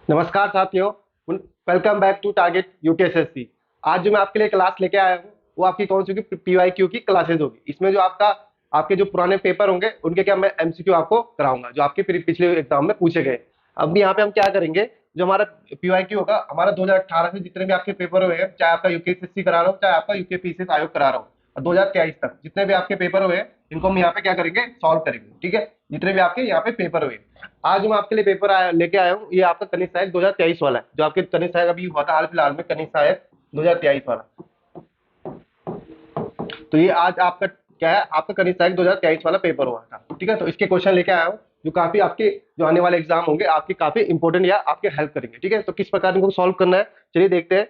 नमस्कार साथियों। Welcome back to target UKSSC. आज जो मैं आपके लिए क्लास लेके आया हूँ वो आपकी कौन सी होगी? पीवाईक्यू की क्लासेस होगी। इसमें जो आपके जो पुराने पेपर होंगे उनके क्या मैं एमसीक्यू आपको कराऊंगा जो आपके पिछले एग्जाम में पूछे गए। अब यहाँ पे हम क्या करेंगे, जो हमारा पीवाईक्यू होगा हमारा 2018 से जितने भी आपके पेपर हुए हैं, चाहे आपका यूकेएसएससी करा रहा हो चाहे आपका यूकेपीसीएस आयोग करा रहा हो, और 2023 तक जितने भी आपके पेपर हुए हैं इनको हम यहाँ पे क्या करेंगे, सॉल्व करेंगे। ठीक है, जितने भी आपके यहाँ पे पेपर हुए। आज मैं आपके लिए पेपर लेके आया हूँ, ये आपका कनिष्ठ सहायक 2023 वाला है, जो आपके कनिष्ठ सहायक अभी हुआ था हाल फिलहाल में, कनिष्ठ सहायक 2023 वाला। तो ये आज आपका क्या है, आपका कनिष्ठ सहायक 2023 वाला पेपर हुआ था। ठीक है, तो इसके क्वेश्चन लेके आया हूँ जो काफी आपके जो आने वाले एग्जाम होंगे आपके काफी इंपॉर्टेंट या आपके हेल्प करेंगे। ठीक है, तो किस प्रकार इनको सॉल्व करना है चलिए देखते हैं।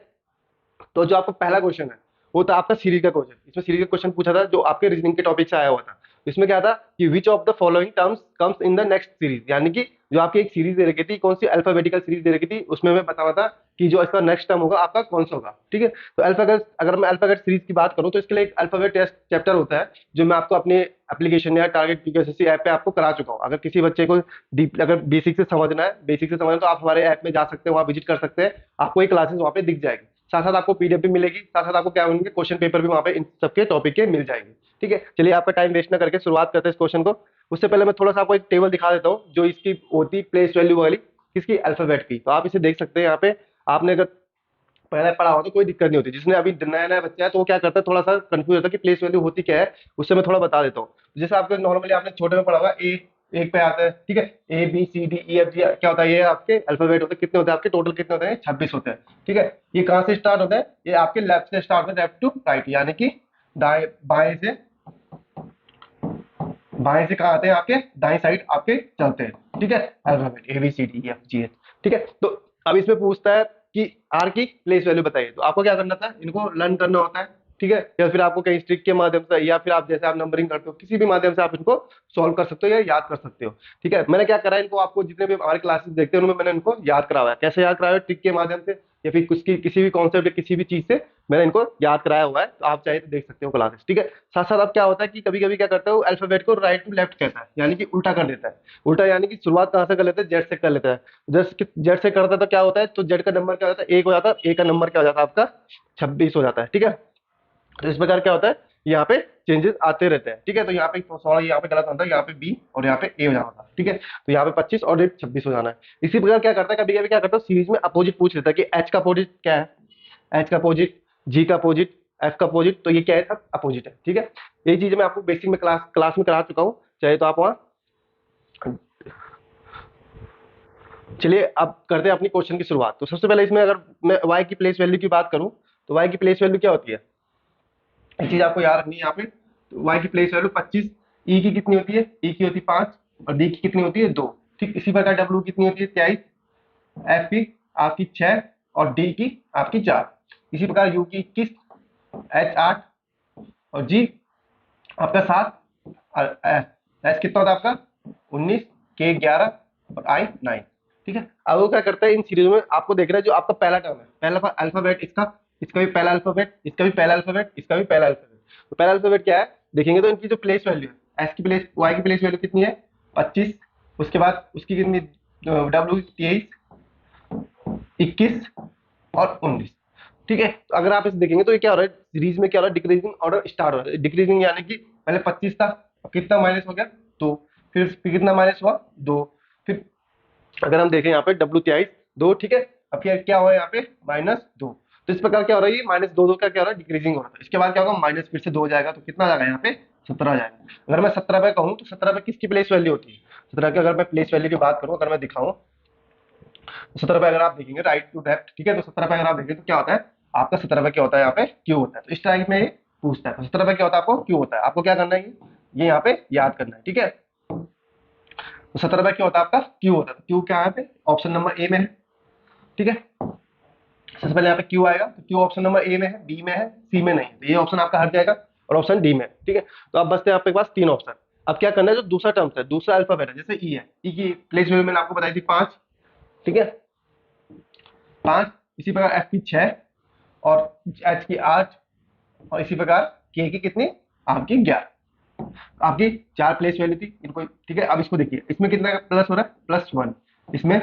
तो जो आपका पहला क्वेश्चन है वो था आपका सीरीज का क्वेश्चन। इसमें सीरीज का क्वेश्चन पूछा था जो आपके रीजनिंग के टॉपिक से आया हुआ था। इसमें क्या था कि which of the following terms comes in the next series, यानी कि जो आपकी एक सीरीज दे रखी थी, कौन सी अल्फाबेटिकल सीरीज दे रखी थी, उसमें मैं बताना था कि जो इसका नेक्स्ट टर्म होगा आपका कौन सा होगा। ठीक है, तो अल्फाबेट, अगर मैं अल्फाबेट सीरीज की बात करूं तो इसके लिए एक अल्फाबेट टेस्ट चैप्टर होता है जो मैं आपको अपने एप्लीकेशन या टारगेट यूकेएसएससी ऐप पे आपको करा चुका हूँ। अगर किसी बच्चे को डीप अगर बेसिक से समझना है तो आप हमारे ऐप में जा सकते हैं, वहाँ विजिट कर सकते हैं, आपको ये क्लासेस वहाँ पे दिख जाएगी। साथ साथ आपको पीडीएफ भी मिलेगी, साथ साथ आपको क्या मिलेंगे, क्वेश्चन पेपर भी वहाँ पे इन सबके टॉपिक के मिल जाएंगे। ठीक है, चलिए आपका टाइम वेस्ट ना करके शुरुआत करते हैं इस क्वेश्चन को। उससे पहले मैं थोड़ा सा आपको एक टेबल दिखा देता हूँ जो इसकी होती प्लेस वैल्यू वाली, किसकी, अल्फाबेट की। तो आप इसे देख सकते हैं यहाँ पे। आपने अगर पहले पढ़ा हो तो कोई दिक्कत नहीं होती, जिसने अभी नया नया बच्चा है तो वो क्या करता है, थोड़ा सा कंफ्यूज होता है कि प्लेस वैल्यू होती क्या है। उससे मैं थोड़ा बता देता हूँ। जैसे आपको नॉर्मली आपने छोटे में पढ़ा होगा, ए एक पे आता है। ठीक है, ABCDEFG क्या होता है, ये आपके अल्फाबेट होते हैं। कितने होते हैं आपके टोटल, कितने होते हैं, 26 होते हैं। ठीक है, ये कहाँ से स्टार्ट होता है, ये आपके लेफ्ट से स्टार्ट होता है, लेफ्ट टू राइट, यानी कि दाएं बाएं से, बाएं से कहाँ आते हैं, आपके दाएं साइड आपके चलते हैं। ठीक है, अल्फाबेट ABCDEFGH। ठीक है, तो अब इसमें पूछता है कि आर की प्लेस वैल्यू बताइए। तो आपको क्या करना था, इनको लर्न करना होता है। ठीक है, या फिर आपको कहीं स्ट्रिक के माध्यम से, या फिर आप जैसे आप नंबरिंग करते हो किसी भी माध्यम से आप इनको सॉल्व कर सकते हो या याद कर सकते हो। ठीक है, मैंने क्या करा है, इनको आपको जितने भी हमारे क्लासेस देखते हैं उनमें मैंने इनको याद कराया है। कैसे याद कराया है, ट्रिक के माध्यम से या फिर कुछ की किसी भी कॉन्सेप्ट या किसी भी चीज से मैंने इनको याद कराया हुआ है। तो आप चाहे तो देख सकते हो क्लासेस। ठीक है, साथ साथ अब क्या होता है कि कभी कभी क्या करता है वो अल्फाबेट को राइट टू लेफ्ट कहता है, यानी कि उल्टा कर देता है। उल्टा यानी कि शुरुआत कहाँ से कर लेता है, जेड से कर लेता है। जेड से करता है तो क्या होता है, तो जेड का नंबर क्या होता है, एक हो जाता है। ए का नंबर क्या हो जाता है आपका, 26 हो जाता है। ठीक है, तो इस प्रकार क्या होता है, यहाँ पे चेंजेस आते रहते हैं। ठीक है, तो यहाँ पे थोड़ा यहाँ पे गलत होता है, यहाँ पे बी और यहाँ पे ए हो जाना था। ठीक है, तो यहाँ पे 25 और ये 26 हो जाना है। इसी प्रकार क्या करता है, कभी कभी क्या करता है सीरीज में अपोजिट पूछ लेता है कि एच का अपोजिट क्या है, एच का अपोजिट, जी का अपोजिट, एफ का अपोजिट। तो ये क्या है, सब अपोजिट है। ठीक है, ये चीज मैं आपको बेसिक में क्लास क्लास में करा चुका हूँ, चाहे तो आप वहाँ। चलिए अब करते हैं अपनी क्वेश्चन की शुरुआत। तो सबसे पहले इसमें अगर मैं वाई की प्लेस वैल्यू की बात करूं तो वाई की प्लेस वैल्यू क्या होती है, एक चीज आपको याद रखनी है यहाँ पे। तो वाई की प्लेस वैल्यू 25, ई की कितनी होती है, ई की होती है 5, और डी की कितनी होती है 2। ठीक इसी प्रकार डब्ल्यू कितनी होती है 23, एफ की आपकी 6 और डी की आपकी 4। इसी प्रकार यू की 21, एच 8 और जी आपका 7, और एच कितना होता है आपका 19, के 11 और आई 9। ठीक है, अब वो क्या करता है इन सीरीज में, आपको देख रहा है जो आपका पहला टर्म है, पहला अल्फाबेट इसका, इसका भी पहला अल्फाबेट, इसका भी पहला अल्फाबेट, इसका भी पहला अल्फाबेट। तो पहला अल्फाबेट क्या है देखेंगे तो इनकी जो प्लेस वैल्यू है, एस की प्लेस, वाई की प्लेस वैल्यू कितनी है 25, उसके बाद उसकी कितनी, डब्ल्यू 23, 21 और 19। ठीक है, तो अगर आप इसे देखेंगे तो ये क्या हो रहा है, सीरीज में क्या हो रहा है, डिक्रीजिंग ऑर्डर स्टार्ट हो रहा है। डिक्रीजिंग यानी कि पहले 25 था, अब कितना माइनस हो गया 2, फिर कितना माइनस हुआ 2, फिर अगर हम देखें यहाँ पे डब्ल्यू 23 2। ठीक है, अब क्या हुआ यहाँ पे -2। तो इस प्रकार क्या हो रहा है, ये -2 का क्या हो रहा है, डिक्रीजिंग हो रहा है। इसके बाद क्या होगा, माइनस फिर से 2 हो जाएगा, तो कितना आ जाएगा यहाँ पे 17 आ जाएगा। अगर मैं 17 पे कहूँ तो 17 पे किसकी प्लेस वैल्यू होती है, 17 की अगर मैं प्लेस वैल्यू की बात करूँ, अगर मैं दिखाऊं तो 17 पे अगर आप देखेंगे राइट टू लेफ्ट। ठीक है, तो 17 पे अगर आप देखेंगे तो क्या होता है आपका, 17 पे क्या होता है यहाँ पे क्यू होता है। तो इस टाइप में ये पूछता है, तो 17 पे क्या होता है आपको क्यू होता है। आपको क्या करना है, ये यहाँ पे याद करना है। ठीक है, तो 17 पे क्या होता है आपका क्यू होता है। क्यू क्या है यहाँ पे, ऑप्शन नंबर ए में है। ठीक है, सबसे पहले यहाँ पे क्यू आएगा, तो क्यू ऑप्शन नंबर ए में है, बी में है, सी में नहीं है, तो ये ऑप्शन आपका हट जाएगा और ऑप्शन डी में है। ठीक है, तो अब बचते हैं आपके पास 3 ऑप्शन। अब क्या करना है, जो दूसरा टर्म है, दूसरा अल्फाबेट है, जैसे ई है, ई की प्लेस वैल्यू मैंने आपको बताई थी 5। ठीक है, 5, इसी प्रकार एफ की 6 और एच की 8 और इसी प्रकार के की कितनी आपकी 11। आपकी 4 प्लेस वैल्यू थी इनको। ठीक है, अब इसको देखिए, इसमें कितना प्लस हो रहा है, +1, इसमें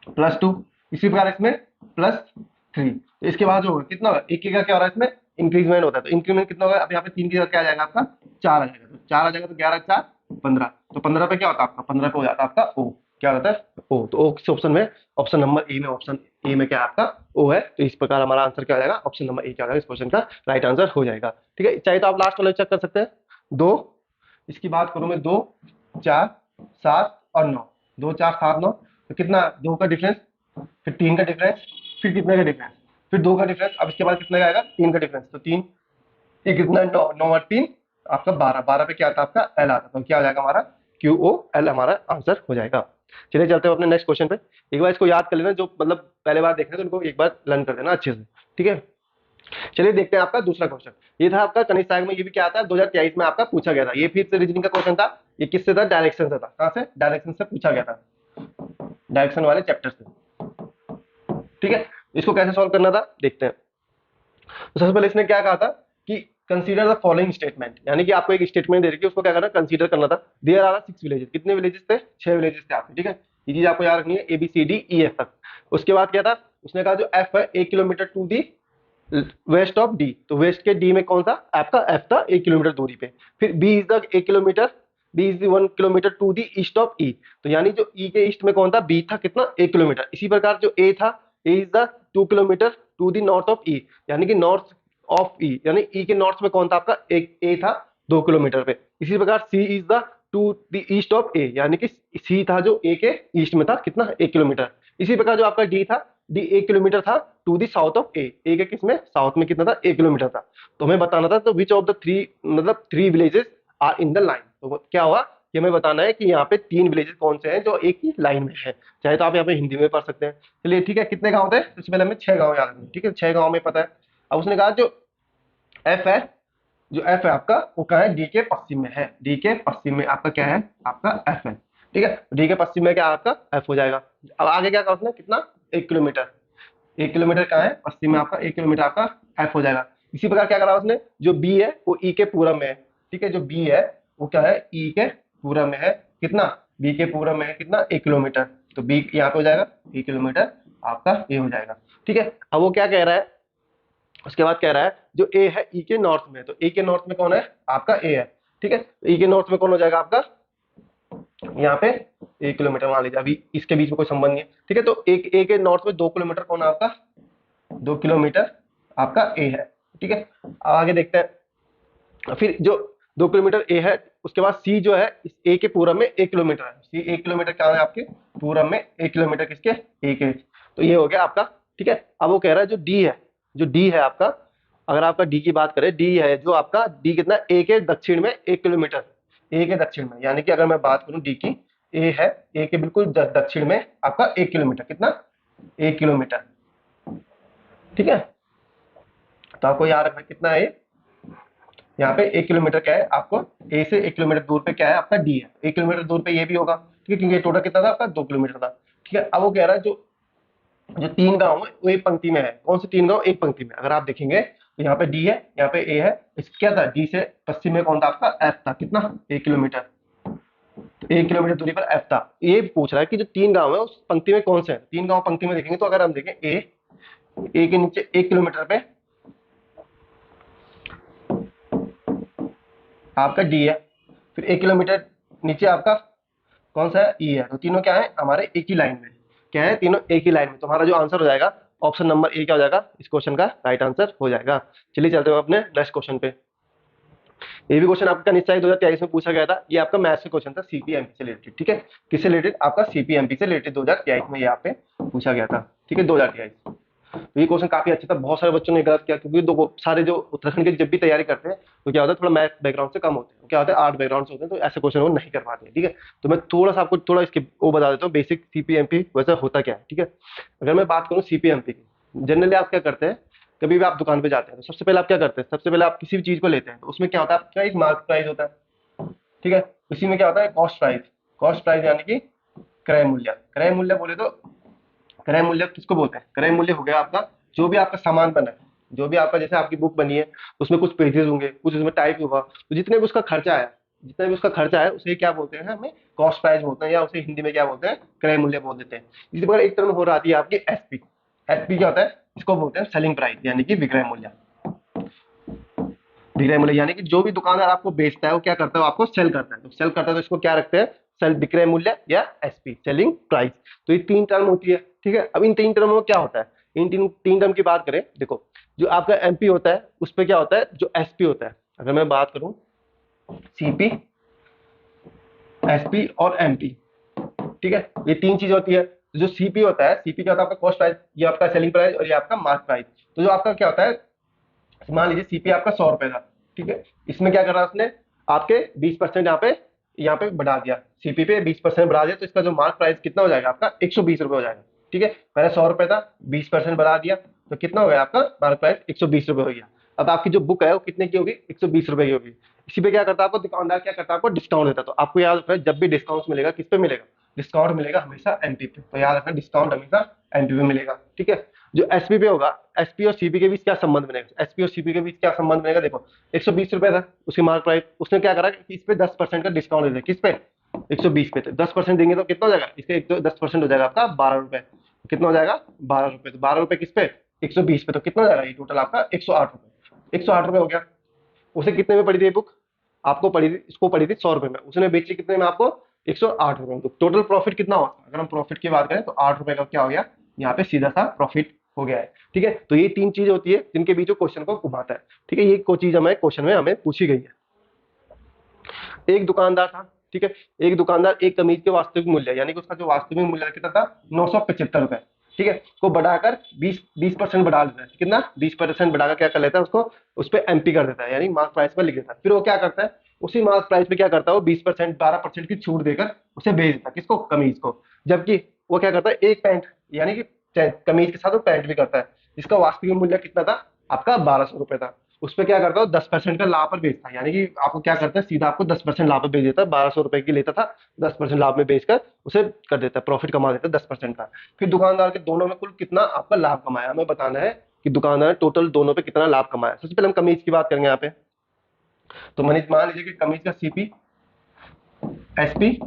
+2, इसी प्रकार इसमें +3। तो इसके बाद जो होगा कितना होगा, एक का क्या हो रहा है इसमें इंक्रीजमेंट होता है, तो इंक्रीमेंट कितना होगा, अब यहाँ पे 3 की जगह क्या आ जाएगा आपका 4 आ जाएगा, तो 4 आ जाएगा, तो 11 4 15, तो 15 पे क्या होता है आपका, 15 पे हो जाता है आपका ओ, क्या होता है ओ, तो ओ किस ऑप्शन में, ऑप्शन नंबर ए में, ऑप्शन ए में क्या है आपका ओ है, तो इस प्रकार हमारा आंसर क्या हो जाएगा, ऑप्शन नंबर ए क्या हो जाएगा, इस क्वेश्चन का राइट आंसर हो जाएगा। ठीक है, चाहे तो आप लास्ट वाला चेक कर सकते हैं, 2, इसकी बात करूं मैं, 2 4 7 और 9, 2 4 7 9, तो कितना, 2 का डिफरेंस, फिर 3 का डिफरेंस, फिर कितने का डिफरेंस, फिर 2 का डिफरेंस, अब इसके बाद कितना आएगा, 3 का डिफरेंस, तो 3 ये कितना, 9 9 और 3 आपका 12, 12 पे क्या आता है आपका एल आता है, तो क्या हो जाएगा हमारा क्यू ओ एल हमारा आंसर हो जाएगा। चलिए चलते हैं अपने नेक्स्ट क्वेश्चन पे, एक बार इसको याद कर लेना, जो मतलब पहले बार देख रहे हैं तो उनको एक बार लर्न कर देना अच्छे से। ठीक है, चलिए देखते हैं आपका दूसरा क्वेश्चन, ये था आपका कनिष्ठ सहायक में, ये भी क्या आता है 2023 में आपका पूछा गया था, ये फिर से रीजनिंग का क्वेश्चन था, ये किससे था, डायरेक्शन से था, कहां से, डायरेक्शन से पूछा गया था, डायरेक्शन वाले चैप्टर से। ठीक है, इसको कैसे सॉल्व करना था देखते हैं। तो सबसे पहले इसने क्या कहा था कि कंसीडर द फॉलोइंग स्टेटमेंट, यानी कि आपको एक स्टेटमेंट दे रखी है, उसको क्या करना, कंसीडर करना था। देयर आर 6 विलेजेस, कितने विलेजेस थे, 6 विलेजेस थे आपके। ठीक है, ये चीज आपको याद रखनी है, A B C D E F तक। उसके बाद क्या था, उसने कहा जो एफ है 1 kilometre to the west of D, तो वेस्ट के डी में कौन सा आपका एफ था 1 किलोमीटर दूरी पे। फिर B is the 1 kilometre, B is 1 kilometre to the east of E, तो यानी जो ई के ईस्ट में कौन था, बी था कितना 1 किलोमीटर। इसी प्रकार जो ए था, A is the 2 kilometre to the north of E, यानी कि नॉर्थ ऑफ ई, यानी ई के नॉर्थ में कौन था आपका, एक ए था 2 किलोमीटर पे। इसी प्रकार C is the to the east of A, यानी कि सी था जो ए के ईस्ट में था कितना 1 किलोमीटर। इसी प्रकार जो आपका डी था, डी 1 किलोमीटर था टू दी साउथ ऑफ ए, ए के किसमें साउथ में कितना था 1 किलोमीटर था। तो हमें बताना था तो विच ऑफ द थ्री, मतलब 3 villages are in the line, तो क्या हुआ कि हमें बताना है कि यहाँ पे 3 विलेजेस कौन से हैं जो एक ही लाइन में है। चाहे तो आप यहाँ पे हिंदी में पढ़ सकते हैं। चलिए ठीक है, कितने गांव थे, सबसे पहले हमें 6 गांव याद रखने। ठीक है, 6 गांव में पता है। अब उसने कहा जो एफ है, जो एफ है आपका वो कहाँ है, डी के पश्चिम में है, डी के पश्चिम में आपका क्या है, आपका एफ है। ठीक है, डी के पश्चिम में क्या आपका एफ हो जाएगा। अब आगे क्या कहा उसने, कितना 1 किलोमीटर, 1 किलोमीटर कहाँ है पश्चिम में आपका, 1 किलोमीटर आपका एफ हो जाएगा। इसी प्रकार क्या करा उसने, जो बी है वो ई के पूरब में है। ठीक है, जो बी है वो क्या है, ई के पूरब में है, कितना, बी के पूरब में है कितना 1 किलोमीटर, तो बी यहाँ पे हो जाएगा 1 किलोमीटर आपका ये हो जाएगा। ठीक है, अब वो क्या कह रहा है, उसके बाद कह रहा है जो ए है ई के नॉर्थ में, तो ए के नॉर्थ में कौन है आपका ए है। ठीक है, ई के नॉर्थ में कौन हो जाएगा आपका, यहाँ पे 1 किलोमीटर मान लीजिए, अभी इसके बीच में कोई संबंध नहीं है। ठीक है, तो एक ए के नॉर्थ में 2 किलोमीटर कौन है आपका, 2 किलोमीटर आपका ए है। ठीक है, आगे देखते हैं, फिर जो 2 किलोमीटर ए है, उसके बाद सी जो है इस ए के पूरब में 1 किलोमीटर है, सी 1 किलोमीटर क्या है आपके पूरब में, 1 किलोमीटर किसके ए के, तो ये हो गया आपका। ठीक है, अब वो कह रहा है जो डी है, जो डी है आपका, अगर आपका डी की बात करें, डी है जो आपका, डी कितना ए के दक्षिण में 1 किलोमीटर, ए के दक्षिण में, यानी कि अगर मैं बात करूं डी की, ए है ए के बिल्कुल दक्षिण में आपका 1 किलोमीटर, कितना 1 किलोमीटर। ठीक है, तो आपको याद रखना कितना है, यहाँ पे 1 किलोमीटर क्या है आपको, ए से 1 किलोमीटर दूर पे क्या है आपका डी है, 1 किलोमीटर दूर पे ये भी होगा। ठीक है, क्योंकि टोटल कितना था आपका 2 किलोमीटर था। ठीक है, अब वो कह रहा है जो जो 3 गांव है वो एक पंक्ति में है, कौन से 3 गांव एक पंक्ति में, अगर आप देखेंगे तो यहाँ पे डी है, यहाँ पे ए है, इस क्या था डी से पश्चिम में कौन था आपका एफ था, कितना 1 किलोमीटर, तो 1 किलोमीटर दूरी पर एफ था। ये पूछ रहा है कि जो 3 गांव है उस पंक्ति में कौन से हैं, 3 गांव पंक्ति में देखेंगे तो अगर हम देखें ए, ए के नीचे 1 किलोमीटर पे आपका डी है, फिर 1 किलोमीटर नीचे आपका कौन सा है ई है, तो तीनों क्या है हमारे एक ही लाइन में, क्या है तीनों एक ही लाइन में, तो हमारा जो आंसर हो जाएगा ऑप्शन नंबर ए क्या हो जाएगा, इस क्वेश्चन का राइट आंसर हो जाएगा। चलिए चलते हैं अपने नेक्स्ट क्वेश्चन पे। ये भी क्वेश्चन आपका निश्चय 2023 में पूछा गया था, ये आपका मैथ्स का क्वेश्चन था सीपीएमपी से रिलेटेड। ठीक है, किससे रिलेटेड, आपका सीपीएमपी से रिलेटेड 2023 में यहाँ पे पूछा गया था। ठीक है, 2023, तो ये क्वेश्चन काफी अच्छा था, बहुत सारे बच्चों ने गलत किया, क्योंकि दो सारे जो उत्तराखंड के जब भी तैयारी करते हैं तो क्या होता है थोड़ा मैथ बैकग्राउंड से कम होते हैं, क्या होता है आर्ट बैकग्राउंड से होते हैं, तो ऐसे क्वेश्चन वो नहीं कर पाते हैं। ठीक है, तो मैं थोड़ा सा आपको थोड़ा इसके वो बता देता हूँ बेसिक सीपीएमपी वैसे होता क्या है। ठीक है, अगर मैं बात करूँ सीपीएमपी की, जनरली आप क्या करते हैं, कभी भी आप दुकान पे जाते हैं तो सबसे पहले आप क्या करते हैं, सबसे पहले आप किसी भी चीज को लेते हैं तो उसमें क्या होता है आपका एक मार्क प्राइस होता है। ठीक है, उसी में क्या होता है कॉस्ट प्राइस, कॉस्ट प्राइस यानी कि क्रय मूल्य, क्रय मूल्य बोले तो क्रय मूल्य किसको बोलते हैं, क्रय मूल्य हो गया आपका जो भी आपका सामान बना है, जो भी आपका जैसे आपकी बुक बनी है उसमें कुछ पेजेस होंगे, कुछ उसमें टाइप होगा, तो जितने भी उसका खर्चा आया जितना भी उसका खर्चा है उसे क्या बोलते हैं, हमें कॉस्ट प्राइस बोलते हैं, या उसे हिंदी में क्या बोलते हैं, क्रय मूल्य बोल देते हैं। इसी प्रकार एक टर्म हो आती है आपकी एसपी। एसपी क्या होता है, इसको बोलते हैं सेलिंग प्राइस, यानी कि विक्रय मूल्य। विक्रय मूल्य यानी कि जो भी दुकानदार आपको बेचता है वो क्या करता है, वो आपको सेल करता है, तो सेल करता है तो इसको क्या रखते हैं, सेल विक्रय मूल्य या एसपी, सेलिंग प्राइस। तो ये तीन टर्म होती है, ठीक है। अब इन तीन टर्म में क्या होता है, इन तीन टर्म की बात करें, देखो जो आपका एमपी होता है उस पर क्या होता है, जो एसपी होता है, अगर मैं बात करूं सीपी, एसपी और एमपी, ठीक है, ये तीन चीज होती है। तो जो सीपी होता है, सीपी क्या होता है, आपका कॉस्ट प्राइस, ये आपका सेलिंग प्राइस और ये आपका मार्क प्राइस। तो जो आपका क्या होता है, मान लीजिए सीपी आपका 100 रुपए था, ठीक है, इसमें क्या करा उसने, आपके 20% यहाँ पे बढ़ा दिया, सीपी पे 20% बढ़ा दिया, तो इसका जो मार्क प्राइस कितना हो जाएगा आपका, 120 रुपए हो जाएगा, ठीक है। पहले 100 रुपए था, 20% बढ़ा दिया, तो कितना हो गया आपका मार्क प्राइस, 120 रुपए हो गया। अब आपकी जो बुक है वो कितने की होगी, 120 रुपए की होगी। इसी पे क्या करता है आपको दुकानदार, क्या करता है आपको डिस्काउंट देता है। तो आपको याद रखना है, जब भी डिस्काउंट मिलेगा किस पे मिलेगा, डिस्काउंट मिलेगा हमेशा एमपी पे, तो याद रखना डिस्काउंट हमेशा एमपी पे मिलेगा, ठीक है। जो एसपी पे होगा, एसपी और सीपी के बीच क्या संबंध बनेगा, एसपी और सीपी के बीच क्या संबंध बनेगा, देखो 120 रुपए था उसकी मार्क प्राइस, उसने क्या करा कि इस पे 10% का डिस्काउंट दे दिया, किस पे, 120 पे। तो 10% देंगे तो कितना हो जाएगा, इसके एक तो 10% हो जाएगा आपका 12 रुपए, कितना हो जाएगा 12 रुपए, तो 12 रुपए किस पे, 120 पे, तो कितना हो जाएगा ये टोटल आपका 108 रुपए, 108 रुपए हो गया। उसे कितने में पड़ी थी बुक, आपको पड़ी थी, इसको पड़ी थी 100 रुपए में, उसने बेची कितने में आपको, 108 रुपए में। तो टोटल प्रॉफिट कितना हुआ, अगर हम प्रॉफिट की बात करें तो 8 रुपए का क्या हो गया, यहाँ पे सीधा सा प्रॉफिट हो गया है, ठीक है। तो ये तीन चीज होती है जिनके बीच क्वेश्चन को घुमाता है, ठीक है। ये को चीज हमें क्वेश्चन में हमें पूछी गई है। एक दुकानदार था, ठीक है, एक दुकानदार एक कमीज के वास्तविक मूल्य, यानी कि उसका जो वास्तविक मूल्य कितना था, 975 रुपए, ठीक है, उसको बढ़ाकर 20% बढ़ा देता है, कितना 20% बढ़ाकर क्या कर लेता है, उसको उस पर एमपी कर देता है, यानी मार्क प्राइस पर लिख देता है। फिर वो क्या करता है, उसी मार्क प्राइस पे क्या करता है, वो 20% 12% की छूट देकर उसे भेज देता है, किसको, कमीज को। जबकि वो क्या करता है, एक पैंट, यानी कि कमीज के साथ वो पैंट भी करता है, जिसका वास्तविक मूल्य कितना था आपका, 1200 रुपए था, उस पर क्या करता है 10% का लाभ पर बेचता है, यानी कि आपको क्या करता है, सीधा आपको 10% लाभ पर बेच देता है, 1200 रुपए की लेता था, 10% लाभ में बेचकर उसे कर देता है, प्रॉफिट कमा देता है 10% का। फिर दुकानदार के दोनों में कुल कितना आपका लाभ कमाया, हमें बताना है कि दुकानदार ने टोटल दोनों पे कितना लाभ कमाया। सबसे पहले हम कमीज की बात करेंगे यहाँ पे। तो मैंने मान लीजिए कि कमीज का सीपी, एसपी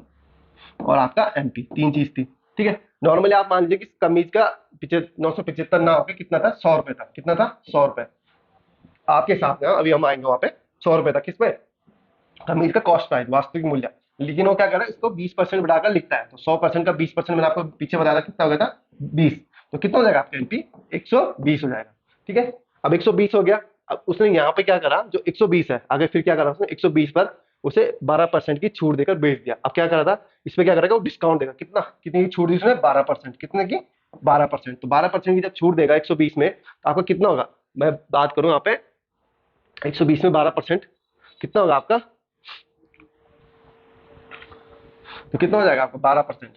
और आपका एमपी तीन चीज थी, ठीक है। नॉर्मली आप मान लीजिए कि कमीज का 975 ना होकर कितना था, 100 रुपए था, कितना था 100 रुपए आपके साथ में। अभी हम आएंगे वहां पे, 100 रुपए था किसमें, कमीज का कॉस्ट प्राइस, वास्तविक मूल्य। लेकिन वो क्या कर रहा है, इसको 20% बढ़ाकर लिखता है, तो 100% का 20% मैंने आपको पीछे बताया था कितना हो गया था, 20। तो कितना हो जाएगा आपका एमपी, 120 हो जाएगा, ठीक है। अब 120 हो गया, अब उसने यहाँ पे क्या करा, जो 120 है आगे फिर क्या करा उसने, 120 पर उसे 12% की छूट देकर बेच दिया। अब क्या करा था, इसमें क्या करेगा वो डिस्काउंट देगा, कितना, कितनी की छूट दी उसने, 12%, कितने की 12%। तो 12% की जब छूट देगा 120 में, तो आपका कितना होगा, मैं बात करूं यहाँ पे 120 में 12% कितना होगा आपका, तो कितना हो जाएगा आपका 12%,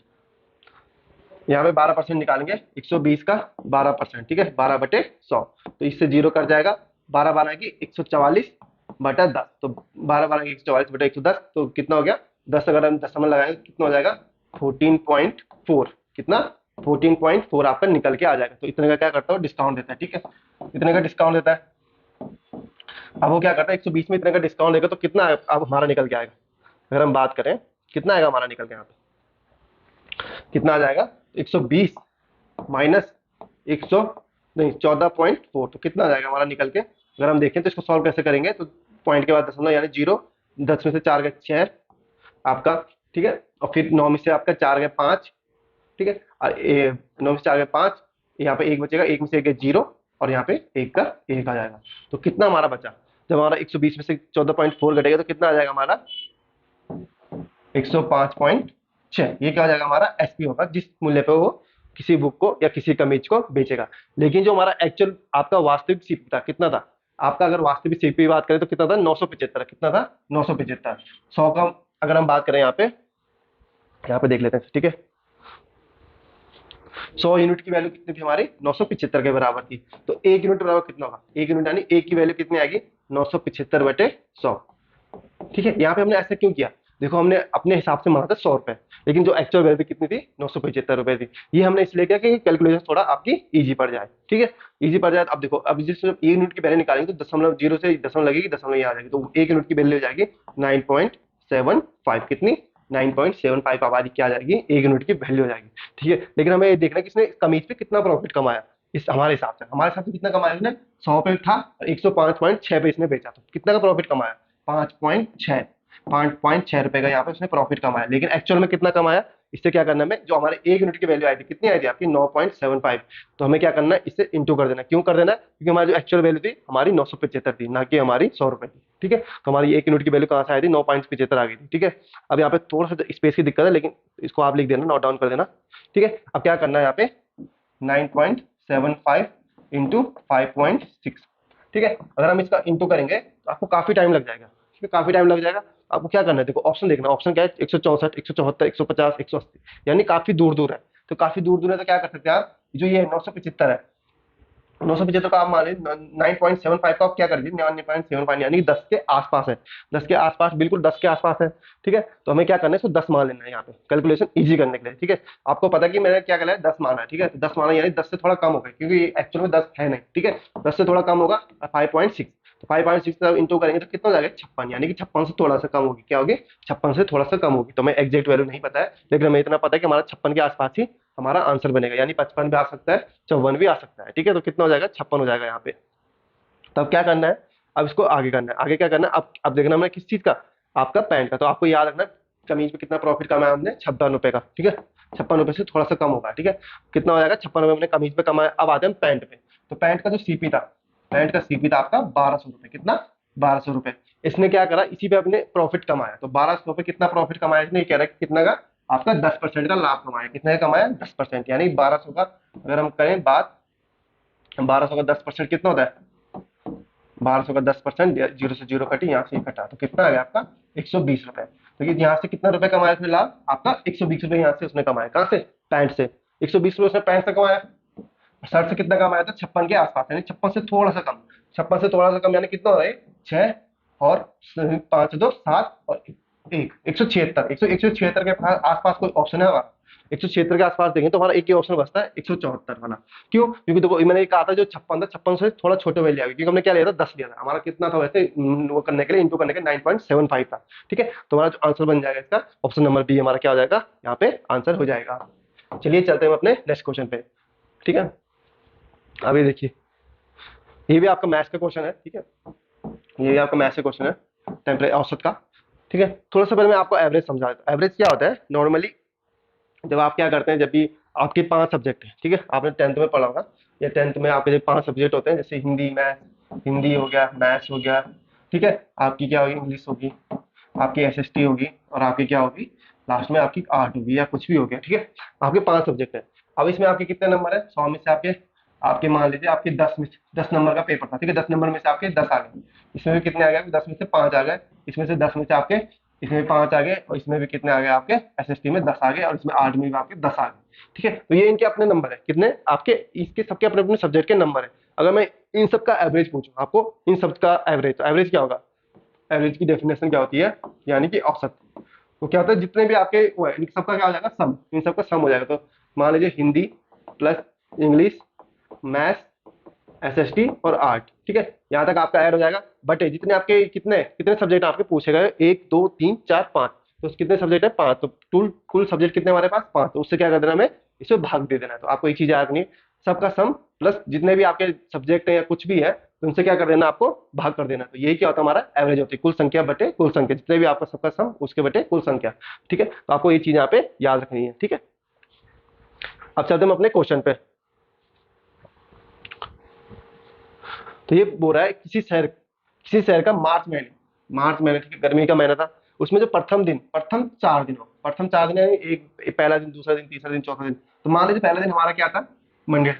यहाँ पे 12% निकालेंगे, 120 का 12%, ठीक है, 12/100, तो इससे जीरो कट जाएगा, 12 12 की 144/10, तो 12 12 की 144/110, तो कितना हो गया, 10 अगर हम दशमलव लगाएंगे तो कितना हो जाएगा 14.4, कितना 14.4 आपका निकल के आ जाएगा। तो इतने का क्या करता है डिस्काउंट देता है, ठीक है, इतने का डिस्काउंट देता है। अब वो क्या करता है, 120 में इतने का डिस्काउंट देगा तो कितना अब हमारा निकल के आएगा, अगर हम बात करें कितना आएगा हमारा निकल के, यहाँ पे कितना आ जाएगा, 120 माइनस 100 नहीं 14.4, तो कितना आ जाएगा हमारा निकल के। अगर हम देखें तो इसको सॉल्व कैसे करेंगे, तो पॉइंट के बाद दशमलव यानी जीरो, 10 में से 4 गए 6 आपका, ठीक है, और फिर 9 में से आपका 4 गए 5, ठीक है, और 9 में से 4 गए 5, यहाँ पे एक बचेगा, एक में से एक गए जीरो, और यहाँ पे एक का एक आ जाएगा। तो कितना हमारा बचा, जब हमारा 120 में से 14.4 घटेगा तो कितना आ जाएगा हमारा 105.6, ये क्या हो जाएगा हमारा एसपी होगा, जिस मूल्य पे वो किसी बुक को या किसी कमीज को बेचेगा। लेकिन जो हमारा एक्चुअल आपका वास्तविक सीपी था कितना था आपका, अगर वास्तविक सीपी की बात करें तो कितना था 975, कितना था 975, 100 का अगर हम बात करें यहाँ पे देख लेते हैं, ठीक है, 100 यूनिट की वैल्यू कितनी थी हमारी 975 के बराबर थी। तो एक यूनिट बराबर कितना होगा, एक यूनिट यानी एक की वैल्यू कितनी आएगी 975/100, ठीक है। यहाँ पे हमने ऐसा क्यों किया, देखो हमने अपने हिसाब से माना था 100 रुपए, लेकिन जो एक्चुअल वैल्यू कितनी थी 975 रुपए थी। ये हमने इसलिए किया कि कैलकुलेशन थोड़ा आपकी इजी पड़ जाए, ठीक है, इजी पड़ जाए। अब देखो अब जिस एक यूनिट की वैल्यू निकालेंगे तो दशमलव जीरो से दशमलव लगेगी, दशमलव ये आ जाएगी, तो एक यूनिट की वैल्यू हो जाएगी 9.75 कितनी 9.75 हमारी क्या आ जाएगी, एक यूनिट की वैल्यू हो जाएगी। ठीक है, लेकिन हमें ये देखना है कि इसने कमीज पे कितना प्रॉफिट कमाया। इस हमारे हिसाब से कितना कमाया इसने, 100 पे था और 105.6 पे इसने बेचा, तो कितना का प्रॉफिट कमाया, 5.6, 5.6 रुपए का यहाँ पे उसने प्रॉफिट कमाया। लेकिन एक्चुअल में कितना कमाया, इससे क्या करना है हमें, जो हमारे एक यूनिट की वैल्यू आई थी कितनी आई थी आपकी 9.75, तो हमें क्या करना है, इससे इंटू कर देना। क्यों कर देना है, क्योंकि हमारी जो एक्चुअल वैल्यू थी हमारी 975 थी, ना कि हमारी 100 रुपए थी। ठीक है, तो हमारी एक यूनिट की वैल्यू कहाँ से आई थी, 9.75 आ गई थी। ठीक है, अब यहाँ पे थोड़ा सा स्पेस की दिक्कत है, लेकिन इसको आप लिख देना, नोट डाउन कर देना। ठीक है, अब क्या करना है यहाँ पे 9.75 इंटू 5.6। ठीक है, अगर हम इसका इंटू करेंगे तो आपको काफी टाइम लग जाएगा। ठीक है, काफी टाइम लग जाएगा। आपको क्या करना है, देखो ऑप्शन देखना, ऑप्शन क्या है, 164, 174, 150, 180, यानी काफी दूर दूर है। तो काफी दूर दूर है तो क्या कर सकते हैं आप, जो ये 975 है, 975 का आप मान लीजिए 9.75 का आप क्या कर दीजिए 9.75, यानी कि 10 के आसपास है, 10 के आसपास, बिल्कुल 10 के आसपास है। ठीक है, तो हमें क्या करना है, इसको 10 मान लेना है यहाँ पे कैलकुलेशन इजी करने के लिए। ठीक है, आपको पता है कि मैंने क्या करा है, 10 माना है। ठीक है, तो 10 माना यानी 10 से थोड़ा कम होगा, क्योंकि एक्चुअल में 10 है नहीं। ठीक है, 10 से थोड़ा कम होगा 5.6, तो 5.6 जब इंटू करेंगे तो कितना हो जाएगा 56, यानी कि 56 से थोड़ा सा कम होगी, क्या होगी 56 से थोड़ा सा कम होगी। तो हमें एग्जैक्ट वैल्यू नहीं पता है, लेकिन हमें इतना पता है कि हमारा 56 के आसपास ही हमारा आंसर बनेगा, यानी 55 भी आ सकता है, 54 भी आ सकता है। ठीक है, तो कितना हो जाएगा 56 हो जाएगा यहाँ पे। तब क्या करना है, अब इसको आगे करना है, आगे क्या करना है, अब देखना हमने किस चीज का, आपका पैंट का। तो आपको याद रखना कमीज पे कितना प्रॉफिट कमाया हमने, 56 रुपए का। ठीक है, 56 रुपए से थोड़ा सा कम होगा। ठीक है, कितना हो जाएगा 56 रुपए हमने कमीज पे कमाया। अब आते हैं पैंट पे, तो पैंट का जो सीपी था, पैंट का सीपी था आपका 1200 रुपए, कितना 1200 रुपए। इसने क्या करा, इसी पे अपने प्रॉफिट कमाया। तो 1200 पे कितना प्रॉफिट कमाया इसने, ये कह रहा है कि कितना का, आपका 10% का लाभ कमाया। कितने का कमाया 10%, यानी 1200 का अगर हम करें बात, 1200 का 10% कितना होता है, 1200 का 10%, जीरो से जीरो कटी, यहाँ से ये कटा, तो कितना आ गया आपका 120 रुपए। तो ये यहाँ से कितना रुपए कमाया इसने लाभ, आपका 120 रुपए यहाँ से उसने कमाया। कहाँ से, पैंट से 120 रुपए उसने पैंट से कमाया। शर्ट से कितना कमाया था, 56 के आसपास, यानी 56 से थोड़ा सा कम, 56 से थोड़ा सा कम यानी कितना हो रहा है, 6 और 5 2 7 और 176, 176 के आसपास कोई ऑप्शन है हमारा, 176 के आसपास देखें तो हमारा एक ही ऑप्शन बचता है 174 वाला। क्यों, क्योंकि देखो मैंने ये कहा था जो 56 था, 56 से थोड़ा छोटे वैल्यू आ गई, क्योंकि हमने क्या लिया था 10 लिया था, हमारा कितना था वैसे वो करने के लिए इंटू करने के 9.75 था। ठीक है, तो हमारा जो आंसर बन जाएगा इसका ऑप्शन नंबर बी हमारा क्या हो जाएगा, यहाँ पे आंसर हो जाएगा। चलिए चलते हैं अपने नेक्स्ट क्वेश्चन पे। ठीक है, अभी देखिए ये भी आपका मैथ्स का क्वेश्चन है। ठीक है, ये भी आपका मैथ्स का क्वेश्चन है, टेम्परेचर औसत का। ठीक है, थोड़ा सा पहले मैं आपको एवरेज समझा देता हूं। एवरेज क्या होता है, नॉर्मली जब आप क्या करते हैं, जब भी आपके 5 सब्जेक्ट हैं, ठीक है, आपने 10th में पढ़ा होगा, या 10th में आपके जो 5 सब्जेक्ट होते हैं, जैसे हिंदी मैथ, हिंदी हो गया, मैथ्स हो गया, ठीक है, आपकी क्या होगी, इंग्लिश होगी, आपकी एसएसटी होगी, और आपकी क्या होगी, लास्ट में आपकी आर्ट होगी, या कुछ भी हो गया। ठीक है, आपके 5 सब्जेक्ट है। अब इसमें आपके कितने नंबर है, 100 में से आपके आपके मान लीजिए आपके 10 नंबर का पेपर था। ठीक है, 10 नंबर में से आपके 10 आ गए, इसमें भी कितने आ गए, 10 में से 5 आ गए, इसमें से 10 में से आपके इसमें भी 5 आ गए, और इसमें भी कितने आ गए आपके एसएसटी में 10 आ गए, और इसमें आर्ट में भी आपके 10 आ गए। ठीक है, तो ये इनके अपने नंबर है, कितने आपके, इसके सबके अपने अपने सब्जेक्ट के नंबर है। अगर मैं इन सब का एवरेज पूछूं आपको, इन सब का एवरेज, तो एवरेज क्या होगा, एवरेज की डेफिनेशन क्या होती है, यानी कि औसत। तो क्या होता है, जितने भी आपके वो है इन सबका क्या हो जाएगा, सम, इन सबका सम हो जाएगा। तो मान लीजिए Hindi plus English, maths, SST और आर्ट, ठीक है, यहाँ तक आपका ऐड हो जाएगा। बट जितने आपके कितने कितने सब्जेक्ट आपके पूछे गए, 1 2 3 4 5, तो कितने सब्जेक्ट है 5, तो कुल सब्जेक्ट कितने हमारे पास 5, तो उससे क्या कर देना हमें, इसमें भाग दे देना है। तो आपको एक चीज याद रखनी है, सबका सम प्लस जितने भी आपके सब्जेक्ट है या कुछ भी है, तो उनसे क्या कर देना, आपको भाग कर देना। तो यही क्या होता है, हमारा एवरेज होती है, कुल संख्या बटे कुल संख्या, जितने भी आपका सबका सम उसके बटे कुल संख्या। ठीक है, तो आपको ये चीज यहाँ पे याद रखनी है। ठीक है, अब चलते हम अपने क्वेश्चन पे। तो ये बोल रहा है किसी शहर का मार्च महीने ठीक है, गर्मी का महीना था, उसमें जो प्रथम 4 दिन यानी एक पहला दिन, दूसरा दिन, तीसरा दिन, चौथा दिन। तो मान लीजिए पहला दिन हमारा क्या था, मंडे,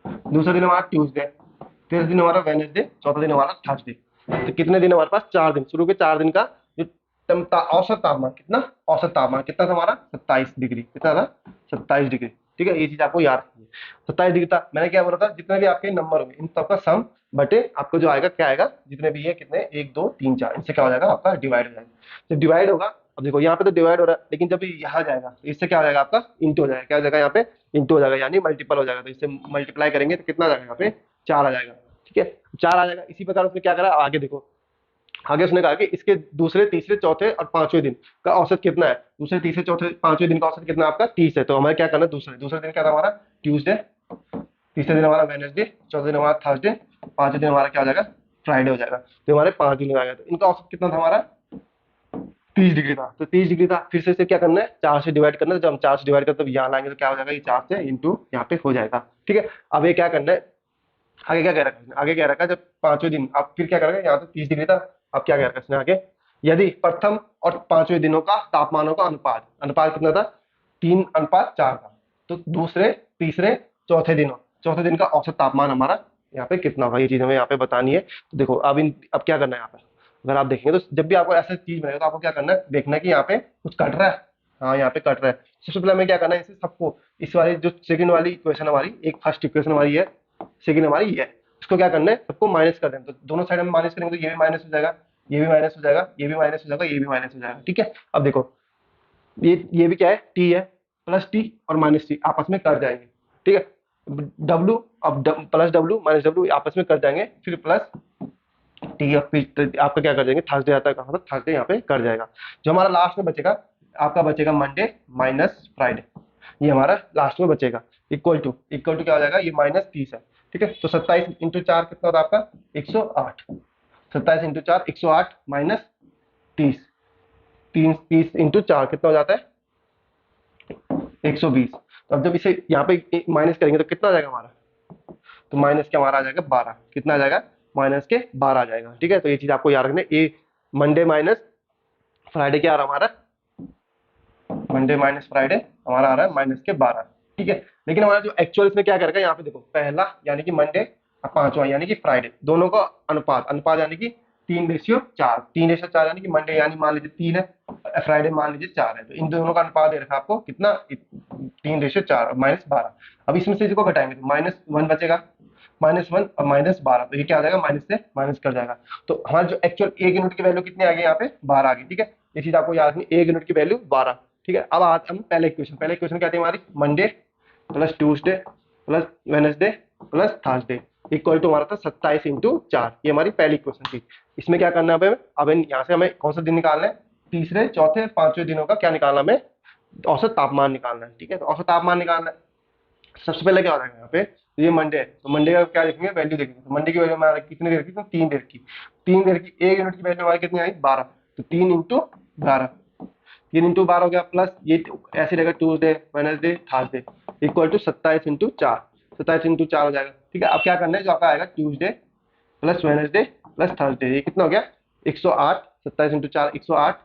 दूसरा दिन हमारा ट्यूसडे, तीसरा दिन हमारा वेडनेसडे, चौथा दिन हमारा थर्सडे। तो कितने दिन हमारे पास, 4 दिन, शुरू के 4 दिन का जो औसत तापमान कितना, औसत तापमान कितना था हमारा 27 डिग्री, कितना था 27 डिग्री। ठीक है, ये चीज आपको याद रखनी है, 27 डिग्री था। मैंने क्या बोला था, जितने भी आपके नंबर होंगे इन सबका सम बटे आपको जो आएगा क्या आएगा, जितने भी है कितने 1 2 3 4, इनसे क्या हो जाएगा आपका डिवाइड हो जाएगा। जब डिवाइड होगा, अब देखो यहाँ पे तो डिवाइड हो रहा है, लेकिन जब यहाँ जाएगा तो इससे क्या हो जाएगा आपका इंटू हो जाएगा, क्या हो जाएगा यहाँ पे इंटू हो जाएगा, यानी मल्टीपल हो जाएगा। तो इससे मल्टीप्लाई करेंगे तो कितना आ जाएगा यहाँ पे 4 आ जाएगा। ठीक है, 4 आ जाएगा। इसी प्रकार उसने क्या करा, आगे देखो आगे उसने कहा कि इसके दूसरे तीसरे चौथे और पांचवें दिन का औसत कितना है। दूसरे तीसरे चौथे पांचवें दिन का औसत कितना है आपका 30 है। तो हमें क्या करना है, दूसरे दूसरे दिन क्या था हमारा ट्यूसडे, तीसरे दिन हमारा वेडनेसडे, चौथे दिन हमारा थर्सडे, पांचवें दिन हमारा क्या हो जाएगा फ्राइडे हो जाएगा। तो हमारे 5 दिन हो जाएगा। तो इनका औसत कितना था हमारा 30 डिग्री था। तो 30 डिग्री था, फिर से इसे क्या करना है 4 से डिवाइड करना है। जब हम 4 से डिवाइड करते हैं तो यहाँ लाएंगे तो क्या हो जाएगा, ये 4 से इंटू यहाँ पे हो जाएगा। ठीक है, अब ये क्या करना है, आगे क्या कह रखा है इसने? आगे कह रखा है जब पांचवें दिन, अब फिर क्या करेगा, यहाँ तो 30 डिग्री था, अब क्या कह रखा है इसने आगे, यदि प्रथम और पांचवें दिनों का तापमानों का अनुपात, अनुपात कितना था 3:4 था। तो दूसरे तीसरे चौथे दिन का औसत तापमान हमारा यहाँ पे कितना होगा, ये चीज हमें यहाँ पे बतानी है। तो देखो अब क्या करना है यहाँ पे, अगर आप देखेंगे तो जब भी आपको ऐसा चीज बनेगा तो आपको क्या करना है, देखना है कि यहाँ पे कुछ कट रहा है। हाँ यहाँ पे कट रहा है। सबसे पहले हमें क्या करना है, इसे सबको, इस वाली जो सेकंड वाली इक्वेशन हमारी, एक फर्स्ट इक्वेशन हमारी है, सेकंड हमारी ये है, इसको क्या करना है सबको माइनस कर देना। तो दोनों साइड में माइनस करेंगे तो ये भी माइनस हो जाएगा, ये भी माइनस हो जाएगा, ये भी माइनस हो जाएगा, ये भी माइनस हो जाएगा। ठीक है, अब देखो ये भी क्या है टी है, प्लस टी और माइनस टी आपस में कट जाएंगे। ठीक है, डब्ल्यू, अब प्लस डब्ल्यू माइनस डब्ल्यू आपस में कट जाएंगे, फिर प्लस टी और फिर आपका क्या कर देंगे, थर्सडे आता है कहाँ पर, थर्सडे यहाँ पे कट जाएगा। जो हमारा लास्ट में बचेगा, आपका बचेगा मंडे माइनस फ्राइडे, ये हमारा लास्ट में बचेगा। इक्वल टू क्या हो जाएगा, ये -30 है। ठीक है, तो 27 × 4 कितना होता है आपका 108, 27 × 4 108 माइनस 30, 30 × 4 कितना हो जाता है 120। तो अब जब इसे यहाँ पे माइनस करेंगे तो कितना आ जाएगा हमारा, तो माइनस के हमारा आ जाएगा 12, कितना आ जाएगा -12 आ जाएगा। ठीक है, तो ये चीज आपको याद रखना है, ये मंडे माइनस फ्राइडे क्या आ रहा है हमारा, मंडे माइनस फ्राइडे हमारा आ रहा है -12। ठीक है, लेकिन हमारा जो एक्चुअल इसमें क्या करेगा, यहाँ पे देखो पहला यानी कि मंडे और पांचवा यानी कि फ्राइडे, दोनों का अनुपात, अनुपात यानी कि 3:4, 3:4 यानी कि मंडे यानी मान लीजिए 3 है, फ्राइडे मान लीजिए 4 है, तो इन दोनों का अनुपात दे रखा है आपको कितना 3:4 -12। अब इसमें से इसको घटाएंगे तो -1 बचेगा, -1 और -12, तो ये क्या आ जाएगा माइनस से माइनस कर जाएगा। तो हमारा जो एक्चुअल 1 यूनिट की वैल्यू कितनी आ गई यहाँ पे 12 आ गई। ठीक है, ये चीज आपको याद रखनी, 1 यूनिट की वैल्यू 12। ठीक है, अब आते हम पहले इक्वेशन क्या थी हमारी, Monday plus Tuesday plus Wednesday plus Thursday equal to हमारा था 27 × 4, ये हमारी पहली इक्वेशन थी। इसमें क्या करना है, अब यहाँ से हमें कौन सा दिन निकालना है, तीसरे चौथे पांचवें दिनों का क्या निकालना है, हमें औसत तापमान निकालना है। ठीक है, तो औसत तापमान निकालना है, सबसे पहले क्या हो जाएगा यहाँ पे, तो ये मंडे है, तो मंडे का क्या देखेंगे वैल्यू देखेंगे, तो मंडे की वैल्यू हमारी कितनी देर की, तो 3 देर की, 3 देर की 1 यूनिट की वैल्यू हमारी कितनी आई 12, तो 3 × 12, 3 × 12 हो गया, प्लस ये ऐसे रहेगा Tuesday Wednesday Thursday equal to 27 × 4, 27 × 4 हो जाएगा। ठीक है, अब क्या करना है, जो आपका आएगा Tuesday plus Wednesday plus Thursday, ये कितना हो गया 108, 27 × 4 108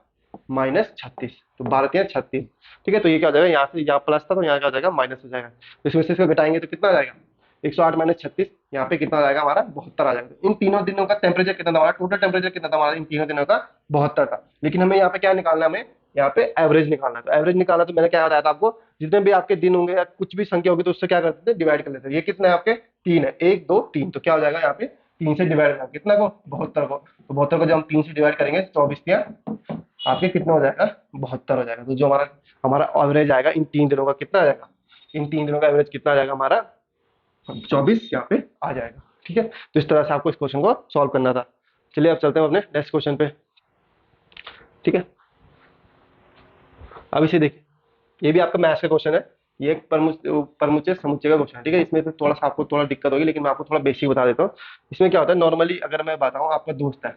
-36, तो 12×3 = 36। ठीक है, तो ये क्या हो जाएगा, यहाँ से यहाँ प्लस था तो यहाँ क्या हो जाएगा माइनस हो जाएगा, तो इसमें से इसको घटाएंगे तो कितना आ जाएगा 108 -36, यहाँ पे कितना आ जाएगा हमारा 72 आ जाएगा। तो इन तीनों दिनों का टेम्परेचर कितना था हमारा, टोटल टेम्परेचर कितना था हमारा इन तीनों दिनों का 72 था। लेकिन हमें यहाँ पे क्या निकालना है, हमें यहाँ पे एवरेज निकालना है। तो एवरेज निकालना, तो मैंने क्या बताया था आपको, जितने भी आपके दिन होंगे या कुछ भी संख्या होगी तो उससे क्या करते थे डिवाइड कर लेते थे। ये कितना है आपके 3 है, 1 2 3, तो क्या हो जाएगा यहाँ पे 3 से डिवाइड होगा कितना को 72 को, तो 72 को जब हम 3 से डिवाइड करेंगे 24 आपके कितना हो जाएगा 72 हो जाएगा। तो जो हमारा हमारा एवरेज आएगा इन 3 दिनों का कितना आ जाएगा, इन 3 दिनों का एवरेज कितना आ जाएगा हमारा 24 यहाँ पे आ जाएगा। ठीक है, तो इस तरह से आपको इस क्वेश्चन को सॉल्व करना था। चलिए अब चलते हैं अपने नेक्स्ट क्वेश्चन पे। ठीक है, अब इसे देखिए, ये भी आपका मैथ्स का क्वेश्चन है, ये एक परमुच्चय समुच्चय का क्वेश्चन है। ठीक है, इसमें तो थोड़ा सा आपको थोड़ा दिक्कत होगी, लेकिन मैं आपको थोड़ा बेसिक बता देता हूँ। इसमें क्या होता है, नॉर्मली अगर मैं बताऊँ, आपका दोस्त है,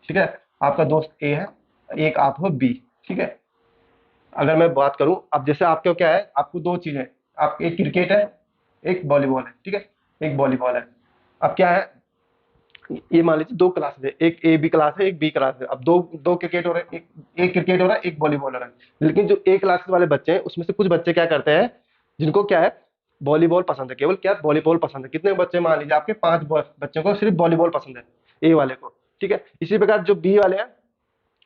ठीक है, आपका दोस्त ए है, एक आप हो बी। ठीक है, अगर मैं बात करूं, अब जैसे आपके क्या है, आपको दो चीजें, आप एक क्रिकेट है एक वॉलीबॉल है। ठीक है, एक वॉलीबॉल है, अब क्या है, ये मान लीजिए दो क्लासेस है, एक ए बी क्लास है एक बी क्लास है। अब दो दो क्रिकेट हो रहा है, एक क्रिकेट हो रहा है एक वॉलीबॉल हो रहा है। लेकिन जो ए क्लासेस वाले बच्चे हैं उसमें से कुछ बच्चे क्या करते हैं, जिनको क्या है वॉलीबॉल पसंद है, केवल क्या वॉलीबॉल पसंद है। कितने बच्चे, मान लीजिए आपके 5 बच्चों को सिर्फ वॉलीबॉल पसंद है, ए वाले को। ठीक है, इसी प्रकार जो बी वाले हैं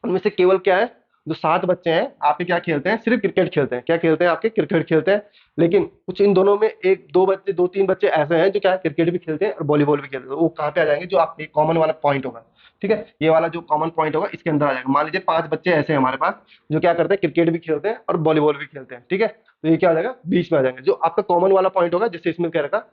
उनमें से केवल क्या है, जो 7 बच्चे हैं आपके क्या खेलते हैं, सिर्फ क्रिकेट खेलते हैं। क्या खेलते हैं आपके, क्रिकेट खेलते हैं। लेकिन कुछ इन दोनों में एक दो बच्चे, 2 3 बच्चे ऐसे हैं जो क्या है क्रिकेट भी खेलते हैं और वॉलीबॉल भी खेलते हैं। तो वो कहाँ पे आ जाएंगे, जो आपके कॉमन वाला पॉइंट होगा। ठीक है, ये वाला जो कॉमन पॉइंट होगा इसके अंदर आ जाएगा। मान लीजिए 5 बच्चे ऐसे हैं हमारे पास जो क्या करते हैं, क्रिकेट भी खेलते हैं और वॉलीबॉल भी खेलते हैं। ठीक है, तो ये क्या हो जाएगा, बीच में आ जाएंगे। जो आपका कॉमन वाला पॉइंट होगा, जैसे इसमें क्या रखा,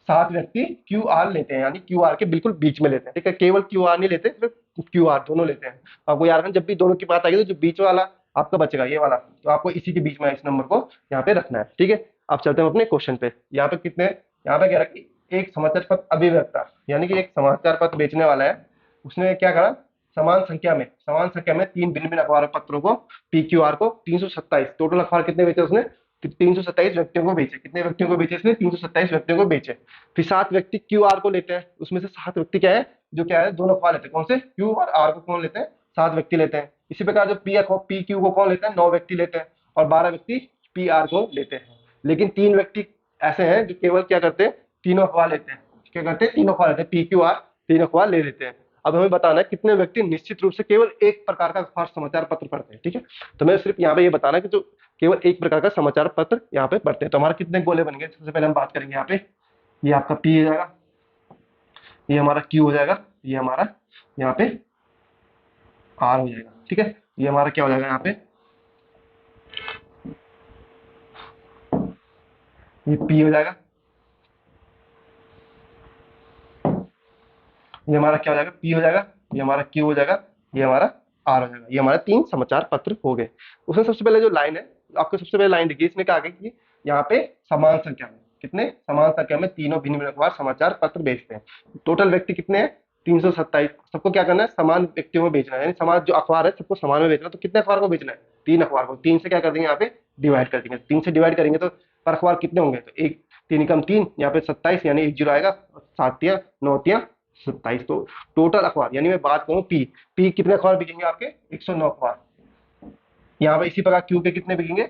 7 व्यक्ति क्यू आर लेते हैं, यानी क्यू आर के बिल्कुल बीच में लेते हैं। ठीक है, केवल क्यू आर नहीं लेते, सिर्फ क्यू आर दोनों लेते हैं। आपको याद रखना जब भी दोनों की बात आएगी तो जो बीच वाला आपका बचेगा ये वाला, तो आपको इसी के बीच में इस नंबर को यहाँ पे रखना है। ठीक है, अब चलते हैं अपने क्वेश्चन पे। यहाँ पे कितने, यहाँ पे कह रहा है कि एक समाचार पत्र अभिव्यक्ता, यानी कि एक समाचार पत्र बेचने वाला है, उसने क्या करा, समान संख्या में 3 भिन्न भिन्न अखबार पत्रों को, PQR को 327, टोटल अखबार कितने बेचे उसने, 327 व्यक्तियों को बेचे। कितने व्यक्तियों को बेचे इसने, 327 व्यक्तियों को बेचे। फिर 7 व्यक्ति QR को लेते हैं, उसमें से 7 व्यक्ति क्या है, जो क्या है, दोनों अखबार लेते हैं। कौन से, Q और R को कौन लेते हैं, 7 व्यक्ति लेते हैं। इसी प्रकार जो PQ को कौन लेते हैं, 9 व्यक्ति लेते हैं, और 12 व्यक्ति PR को लेते हैं। लेकिन 3 व्यक्ति ऐसे हैं जो केवल क्या करते हैं, तीनों अखबार लेते हैं। क्या करते हैं, तीनों अखबार लेते हैं, PQR तीन अखबार ले लेते हैं। अब हमें बताना है कितने व्यक्ति निश्चित रूप से केवल एक प्रकार का अखबार समाचार पत्र पढ़ते हैं। ठीक है, तो मैं सिर्फ यहाँ पे ये बताना है कि जो केवल एक प्रकार का समाचार पत्र यहाँ पे पढ़ते हैं। तो हमारे कितने गोले बन गए, सबसे पहले हम बात करेंगे यहाँ पे, ये आपका P हो जाएगा, ये हमारा Q हो जाएगा, ये हमारा यहाँ पे R हो जाएगा। ठीक है, ये हमारा क्या हो जाएगा, यहाँ पे ये P हो जाएगा, ये हमारा क्या हो जाएगा, P हो जाएगा, ये हमारा Q हो जाएगा, ये हमारा R हो जाएगा। ये हमारे 3 समाचार पत्र हो गए। उसमें सबसे पहले जो लाइन है, आपको सबसे पहले लाइन देखिए, इसने कहा कि यहाँ पे समान संख्या में, कितने, समान संख्या में तीनों भिन्न भिन्न अखबार समाचार पत्र बेचते हैं। टोटल व्यक्ति कितने हैं, 327। सबको क्या करना है, समान व्यक्तियों में बेचना है, यानी समान जो अखबार है सबको समान में बेचना है। तो कितने अखबार को बेचना है, 3 अखबार को। 3 से क्या कर देंगे, यहाँ पे डिवाइड कर देंगे। 3 से डिवाइड करेंगे तो पर अखबार कितने होंगे, तो एक 3 कम 3, यहाँ पे 27, यानी 1 जीरो आएगा, 7 या 9 या 27। तो टोटल अखबार, यानी मैं बात करूं पी कितने अखबार बिकेंगे आपके, 109 अखबार। यहाँ पे इसी प्रकार क्यू के कितने बिकेंगे,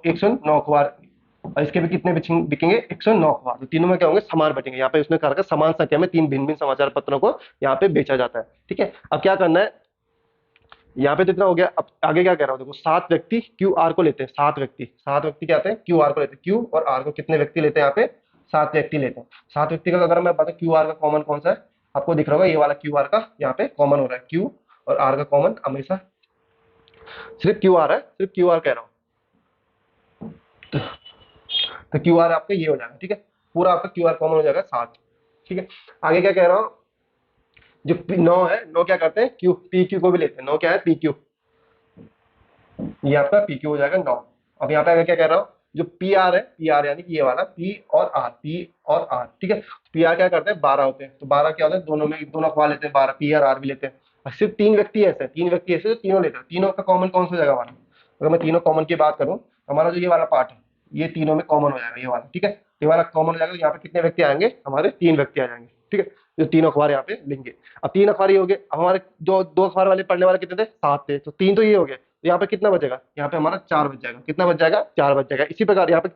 109 अखबार, और इसके भी कितने बिकेंगे, 109 अखबार। तो तीनों में क्या होंगे, समान बचेंगे। यहाँ पे उसने कहा समान संख्या में 3 भिन्न भिन्न समाचार पत्रों को यहाँ पे बेचा जाता है। ठीक है, अब क्या करना है, यहाँ पे तो इतना हो गया। अब आगे क्या कह रहा हूँ, देखो 7 व्यक्ति QR को लेते हैं, 7 व्यक्ति क्या आते हैं, QR को लेते हैं। Q और R को कितने व्यक्ति लेते हैं, यहाँ पे 7 व्यक्ति लेते हैं। 7 व्यक्ति का अगर मैं बताऊँ QR का कॉमन कौन सा है, आपको दिख रहा होगा, ये वाला QR का यहाँ पे कॉमन हो रहा है। Q और R का कॉमन हमेशा सिर्फ QR है, सिर्फ QR कह रहा हूँ। तो QR आपका ये हो जाएगा। ठीक है, पूरा आपका QR कॉमन हो जाएगा 7। ठीक है, आगे क्या कह रहा हूँ, जो 9 है, 9 क्या करते हैं, PQ को भी लेते हैं। 9 क्या है, PQ, ये आपका PQ हो जाएगा 9। अब यहाँ पे आगे क्या कह रहा हूँ, जो PR है, PR यानी कि ये वाला P और R। ठीक है, PR क्या करते हैं, 12 होते हैं। तो 12 क्या होता है, दोनों अखबार लेते हैं, 12 P और R भी लेते हैं। और सिर्फ 3 व्यक्ति ऐसे जो तीनों लेते हैं। तीनों का कॉमन कौन सा हो जाएगा हमारा, अगर मैं तीनों कॉमन की बात करूँ, हमारा जो ये वाला पार्ट है, ये तीनों में कॉमन हो जाएगा, ये वाला। ठीक है, ये वाला कॉमन हो जाएगा। यहाँ पे कितने व्यक्ति आएंगे, हमारे 3 व्यक्ति आ जाएंगे। ठीक है, जो 3 अखबार यहाँ पे लेंगे। अब 3 अखबार ये हो गए। अब हमारे जो 2 अखबार वाले पढ़ने वाले कितने थे, 7 थे। तो 3 तो ये हो गए। तो यहाँ पे कितना बचेगा, यहाँ पे हमारा 4 बच जाएगा। कितना बच जाएगा, 4 बच जाएगा। इसी प्रकार यहाँ पे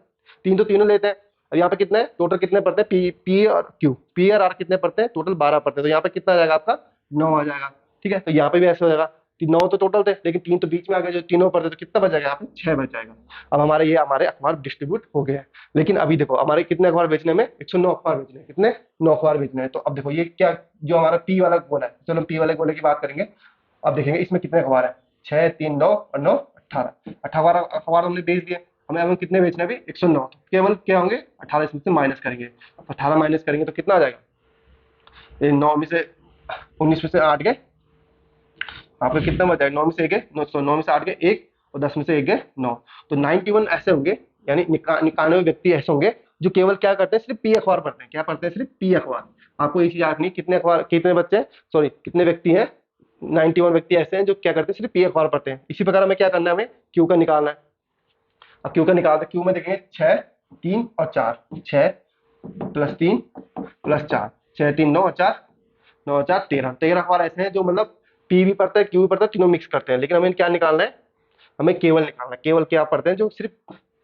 3 तो तीनों लेते हैं। अब यहाँ पे कितने टोटल कितने पढ़ते हैं, पी और क्यू, P और R कितने पढ़ते हैं, टोटल 12 पढ़ते हैं। तो यहाँ पे कितना आ जाएगा आपका, 9 आ जाएगा। ठीक है, तो यहाँ पे भी ऐसे हो जाएगा, 9 तो टोटल थे, लेकिन 3 तो बीच में आ गए, जो तीनों पढ़ते, तो कितना बच जाएगा, यहाँ पे 6 बच जाएगा। अब हमारे अखबार डिस्ट्रीब्यूट हो गए हैं। लेकिन अभी देखो हमारे कितने अखबार बेचने में, 109 अखबार बेचने हैं। कितने, 9 अखबार बेचने हैं। तो अब देखो ये क्या, जो हमारा P वाला गोला है, चलो हम P वाले गोले की बात करेंगे। अब देखेंगे इसमें कितने अखबार है, 6, 3, 9 और 9 18। 18 अखबार हमने बेच दिए। हमें कितने बेचने अभी, 109। तो केवल क्या होंगे, 18 इसमें से माइनस करेंगे। तो 18 माइनस करेंगे तो कितना आ जाएगा, ये 9 में से 19 में से 8 गए, आपका कितना बच जाएगा, 9 में से 1 गए, 9 में से 8 गए 1, और 10 में से 1 गए 9। तो 91 ऐसे होंगे, यानी 91 व्यक्ति ऐसे होंगे जो केवल क्या करते हैं, सिर्फ P अखबार पढ़ते हैं। क्या पढ़ते हैं, सिर्फ P अखबार। आपको ये चीज याद नहीं, कितने अखबार, कितने बच्चे, सॉरी कितने व्यक्ति हैं, 91 व्यक्ति ऐसे हैं जो क्या करते हैं, सिर्फ P अखबार पढ़ते हैं। इसी प्रकार हमें क्या करना है, हमें Q का निकालना है। अब Q का निकालते हैं, Q में देखेंगे 6, 3 और 4, 6 प्लस 3 प्लस 4, 6, 3, 9 और 4, 9 और 4 13। 13 अखबार ऐसे हैं जो मतलब P भी पढ़ता है, Q भी पढ़ता है, तीनों मिक्स करते हैं। लेकिन हमें क्या निकालना है, हमें केवल निकालना है, केवल क्या पढ़ते हैं, जो सिर्फ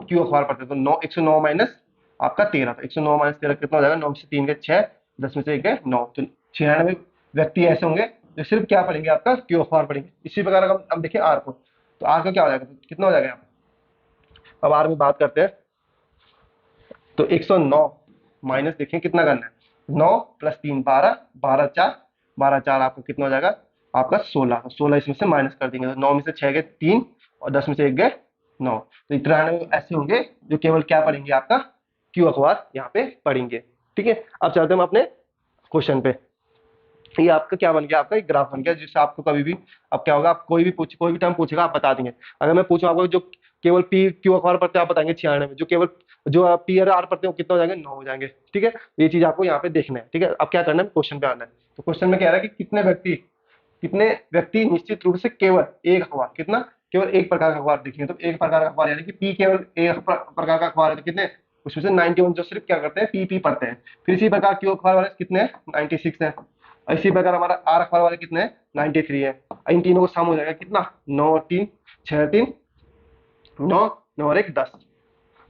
Q अखबार पढ़ते हैं। तो 9, 109 माइनस आपका 13, तो 109 माइनस 13 कितना हो जाएगा, 9 में से 3 गए 6, 10 में से 1 गए 9। तो 96 व्यक्ति ऐसे होंगे जो सिर्फ क्या पढ़ेंगे, आपका Q अखबार पढ़ेंगे। इसी प्रकार हम देखें R को, तो R का क्या हो जाएगा, तो कितना हो जाएगा यहाँ पे। अब R में बात करते हैं, तो 109 माइनस देखें कितना करना है, 9 प्लस 3 12, 12 4, 12 4 आपका कितना हो जाएगा, आपका 16। 16 इसमें से माइनस कर देंगे, तो 9 में से 6 गए 3, और 10 में से 1 गए 9। तो 93 ऐसे होंगे जो केवल क्या पढ़ेंगे, आपका Q अखबार यहाँ पे पढ़ेंगे। ठीक है, अब चलते हैं हम अपने क्वेश्चन पे। ये आपका क्या बन गया, आपका एक ग्राफ बन गया, जिससे आपको कभी भी, अब क्या होगा, आप कोई भी टर्म पूछेगा आप बता देंगे। अगर मैं पूछूं आपको जो केवल पी क्यू अखबार पढ़ते हैं आप बताएंगे 96 में, जो केवल जो पी और आर पढ़ते हैं वो कितना हो जाएंगे, 9 हो जाएंगे। ठीक है, ये चीज आपको यहाँ पे देखना है। ठीक है, अब क्या करना है, क्वेश्चन पे आना है। तो क्वेश्चन में कह रहा है कि कितने व्यक्ति निश्चित रूप से केवल एक अखबार, कितना, केवल एक प्रकार का अखबार देखेंगे। तो एक प्रकार का अखबार यानी कि पी केवल एक प्रकार का अखबार है, तो कितने, उसमें से 91 जो सिर्फ क्या करते हैं, पी पढ़ते हैं। फिर इसी प्रकार क्यू अखबार वाले कितने हैं, 96 है। और इसी प्रकार हमारा आर अखबार वाले कितने हैं, 93 है। इन तीनों को सम हो जाएगा कितना, 9 और 3, 6 3 9, 9 और 1 10।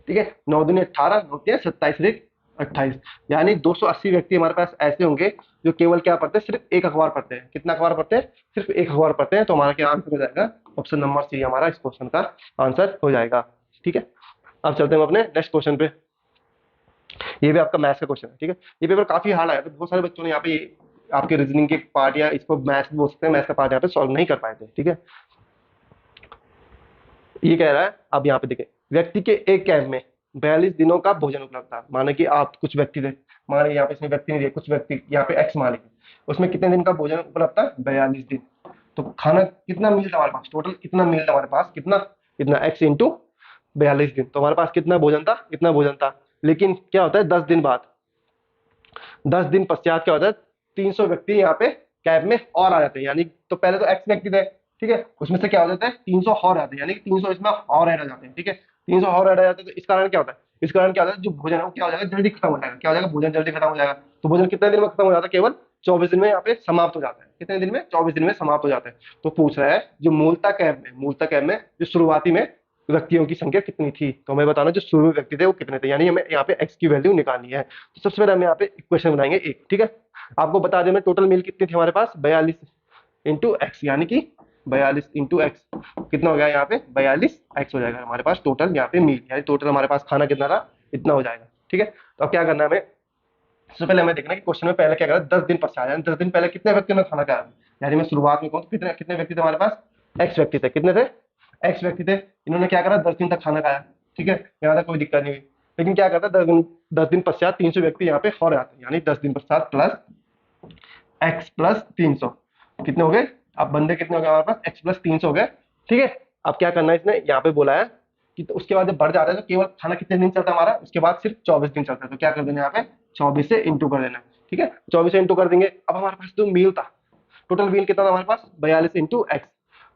ठीक है, 9 दूनी 18, 9 3 27 और 1 28। यानी 280 व्यक्ति हमारे पास ऐसे होंगे जो केवल क्या पढ़ते हैं, सिर्फ एक अखबार पढ़ते हैं। कितना अखबार पढ़ते हैं, सिर्फ एक अखबार पढ़ते हैं। तो हमारा क्या आंसर हो जाएगा, ऑप्शन नंबर सी हमारा इस क्वेश्चन का आंसर हो जाएगा। ठीक है, अब चलते हैं हम अपने नेक्स्ट क्वेश्चन पे। ये भी आपका मैथ्स का क्वेश्चन है। ठीक है, ये पेपर काफी हार्ड आया, तो बहुत सारे बच्चों ने यहाँ पे आपके रीजनिंग के पार्ट या इसको मैथ्स भी बोल सकते हैं, मैथ्स का पार्ट यहाँ पे सॉल्व नहीं कर पाए थे। ठीक है, ये कह रहा है, अब यहाँ पे देखिए, व्यक्ति के एक कैंप में 42 दिनों का भोजन उपलब्ध था। माने कि आप कुछ व्यक्ति थे, माने यहाँ पे इसमें व्यक्ति नहीं दिए, कुछ व्यक्ति यहाँ पे एक्स मान लीजिए, उसमें कितने दिन का भोजन उपलब्ध था, 42 दिन। तो खाना कितना मील था हमारे पास, टोटल कितना मील था हमारे पास, कितना, इतना एक्स इंटू 42 दिन। तो हमारे पास कितना भोजन था, इतना भोजन था। लेकिन क्या होता है, 10 दिन बाद, 10 दिन पश्चात क्या होता है, 300 व्यक्ति यहाँ पे कैब में और आ जाते हैं। यानी तो पहले तो एक्स व्यक्ति थे, ठीक है, उसमें से क्या हो जाता है, 300 और आते हैं, यानी कि 300 इसमें और ऐड आ जाते हैं। ठीक है, 300 और ऐड आ जाते हैं। तो इस कारण क्या होता है, इस कारण क्या होता है, जो भोजन है वो क्या हो जाएगा, जल्दी खत्म हो जाएगा। क्या हो जाएगा, भोजन जल्दी खत्म हो जाएगा। तो भोजन कितने दिन में खत्म हो जाता है, केवल 24 दिन में यहाँ पे समाप्त हो जाता है। कितने दिन में, 24 दिन में समाप्त हो जाता है। तो पूछ रहा है जो मूलतः कैब में जो शुरुआती में व्यक्तियों की संख्या कितनी थी। तो हमें बताना जो शुरू में व्यक्ति थे वो कितने थे, यानी हमें यहाँ पे एक्स की वैल्यू निकालनी है। तो सबसे पहले हम यहाँ पे इक्वेशन बनाएंगे एक। ठीक है, आपको बता दें, टोटल मील कितनी थी हमारे पास, 42 इंटू एक्स, यानी कि 42 इंटू एक्स कितना हो गया, यहाँ पे 42 एक्स हो जाएगा हमारे पास टोटल यहाँ पे मील, यानी टोटल हमारे पास खाना कितना था, इतना हो जाएगा। ठीक है, तो अब क्या करना है हमें, सबसे पहले हमें देखना है कि क्वेश्चन में पहले क्या करा, 10 दिन पश्चात, यानी 10 दिन पहले कितने व्यक्तियों ने खाना खाया। यानी मैं शुरुआत में कहूँ तो कितने कितने व्यक्ति थे हमारे पास, एक्स व्यक्ति थे। कितने थे, एक्स व्यक्ति थे। इन्होंने क्या करा, 10 दिन तक खाना खाया। ठीक है, यहाँ तक कोई दिक्कत नहीं हुई। लेकिन क्या करता है, 10 दिन पश्चात 300 व्यक्ति यहाँ पे और आते हैं, यानी 10 दिन पश्चात प्लस एक्स प्लस 300 कितने हो गए, अब बंदे कितने हो गए हमारे पास, एक्स प्लस 300 हो गए। ठीक है, अब क्या करना है, इसने यहाँ पे बोला है कि तो उसके बाद जब बढ़ जाता है तो केवल खाना कितने दिन चलता है हमारा, उसके बाद सिर्फ 24 दिन चलता है। तो क्या कर देना है, यहाँ पे 24 से इंटू कर देना है। ठीक है, 24 से इंटू कर देंगे। अब हमारे पास जो मील था, टोटल मील कितना था हमारे पास, 42 इंटू एक्स।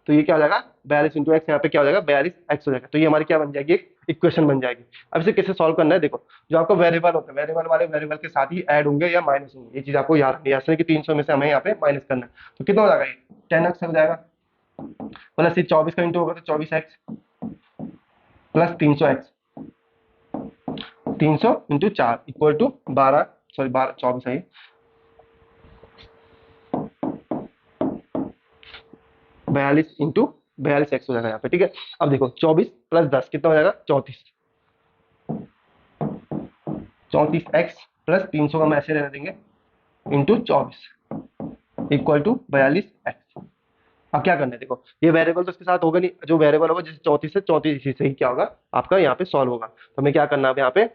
तो ये क्या हो जाएगा, 42 इंटू एक्स, यहाँ पे क्या हो जाएगा, 42 एक्स हो जाएगा। तो ये हमारी क्या बन जाएगी, एक इक्वेशन बन जाएगी। अब इसे कैसे सॉल्व करना है, देखो, जो आपका वेरिएबल होता है, वेरिएबल वाले वेरिएबल के साथ ही ऐड होंगे या माइनस होंगे, ये चीज आपको याद रखनी है। ऐसे कि 300 में से हमें यहाँ पे माइनस करना है। तो कितना हो जाएगा, ये 10x हो जाएगा, प्लस ये 24 का इंटू होगा तो 24x plus 300x, 300 into 4 equal to 12, sorry 12 24 है, 42 इंटू 42 एक्स हो जाएगा यहाँ पे। ठीक है, अब देखो 24 प्लस 10 कितना हो जाएगा, 34, 34 एक्स प्लस 300 का हम ऐसे रहने देंगे इंटू 24 इक्वल टू 42 एक्स। अब क्या करना है, देखो ये वेरिएबल तो इसके साथ होगा नहीं, जो वेरिएबल होगा जैसे 34 से 34 इसी से ही क्या होगा आपका यहाँ पे सॉल्व होगा। तो हमें क्या करना है यहाँ पे,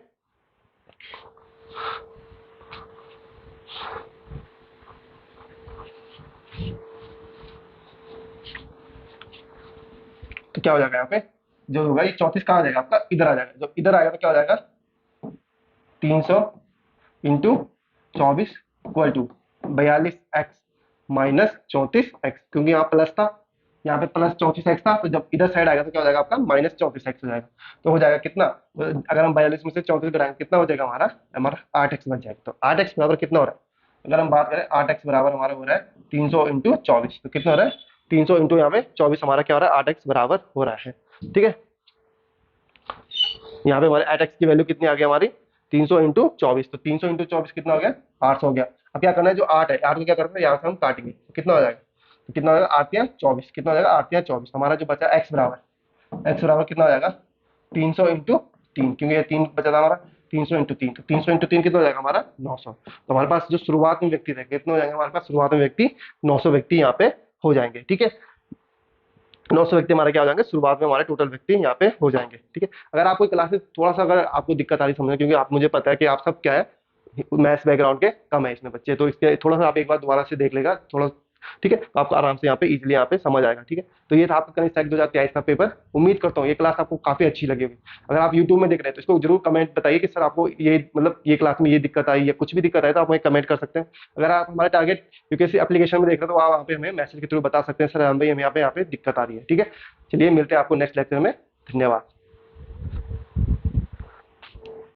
तो क्या हो जाएगा यहाँ पे, जो होगा ये 34 कहाँ आ जाएगा आपका, इधर आ जाएगा। जब इधर आएगा तो क्या हो जाएगा, 300 into 24 equal to 42 x minus 34 x, क्योंकि यहाँ प्लस था, यहाँ पे प्लस 34 एक्स था। तो जब इधर साइड आएगा तो क्या हो जाएगा आपका, माइनस 34 एक्स हो जाएगा। तो हो जाएगा कितना, तो अगर हम 42 में से 34 घटाएंगे कितना हो जाएगा हमारा, हमारा 8 एक्स बन जाएगा। तो 8 एक्स बराबर कितना हो रहा है, अगर हम बात करें 8 एक्स बराबर हमारा हो रहा है 300 इंटू 24। तो कितना हो रहा है, 300 इंटू यहाँ पे 24 हमारा क्या हो रहा है, 8 एक्स बराबर हो रहा है। ठीक है, यहाँ पे हमारे 8 एक्स की वैल्यू कितनी आ गई हमारी, 300 इंटू 24। तो 300 इंटू 24 कितना हो गया, 800 हो गया। अब क्या करना है, जो 8 है, 8 को क्या करना है, यहाँ से हम काटेंगे तो कितना हो जाएगा, तो कितना हो जाएगा, 8 या 24, कितना हो जाएगा, 8 या 24। हमारा जो बचा एक्स बराबर, एक्स बराबर कितना हो जाएगा, 300 इंटू 3, क्योंकि ये 3 बचा था हमारा, 300 इंटू 3, तो 300 इंटू 3 कितना हो जाएगा हमारा, 900। तो हमारे पास जो शुरुआत में व्यक्ति थे कितने हो जाएंगे हमारे पास, शुरुआत में व्यक्ति 900 व्यक्ति यहाँ पे हो जाएंगे। ठीक है, 900 व्यक्ति हमारे क्या हो जाएंगे, शुरुआत में हमारे टोटल व्यक्ति यहाँ पे हो जाएंगे। ठीक है, अगर आपको क्लासेस थोड़ा सा अगर आपको दिक्कत आ रही समझने, क्योंकि आप, मुझे पता है कि आप सब क्या है मैथ्स बैकग्राउंड के कम है इसमें बच्चे, तो इसके थोड़ा सा आप एक बार दोबारा से देख लेगा थोड़ा, ठीक है, तो आपको आराम से यहाँ पे इजीली यहाँ पे समझ आएगा, ठीक है। तो ये था आपका करेंट स्टैटिक 2023 का पेपर। उम्मीद करता हूँ ये क्लास आपको काफी अच्छी लगी होगी। अगर आप यूट्यूब में देख रहे हैं तो इसको जरूर कमेंट बताइए कि सर आपको ये मतलब ये क्लास में ये दिक्कत आई या कुछ भी दिक्कत आई तो आप हमें कमेंट कर सकते हैं। अगर आप हमारे टारगेट यूपीएससी एप्लीकेशन में देख रहे हो तो आप वहाँ पे हमें मैसेज के थ्रू बता सकते हैं, सर हम भाई हमें यहाँ पे दिक्कत आ रही है, ठीक है। चलिए मिलते हैं आपको नेक्स्ट लेक्चर में। धन्यवाद।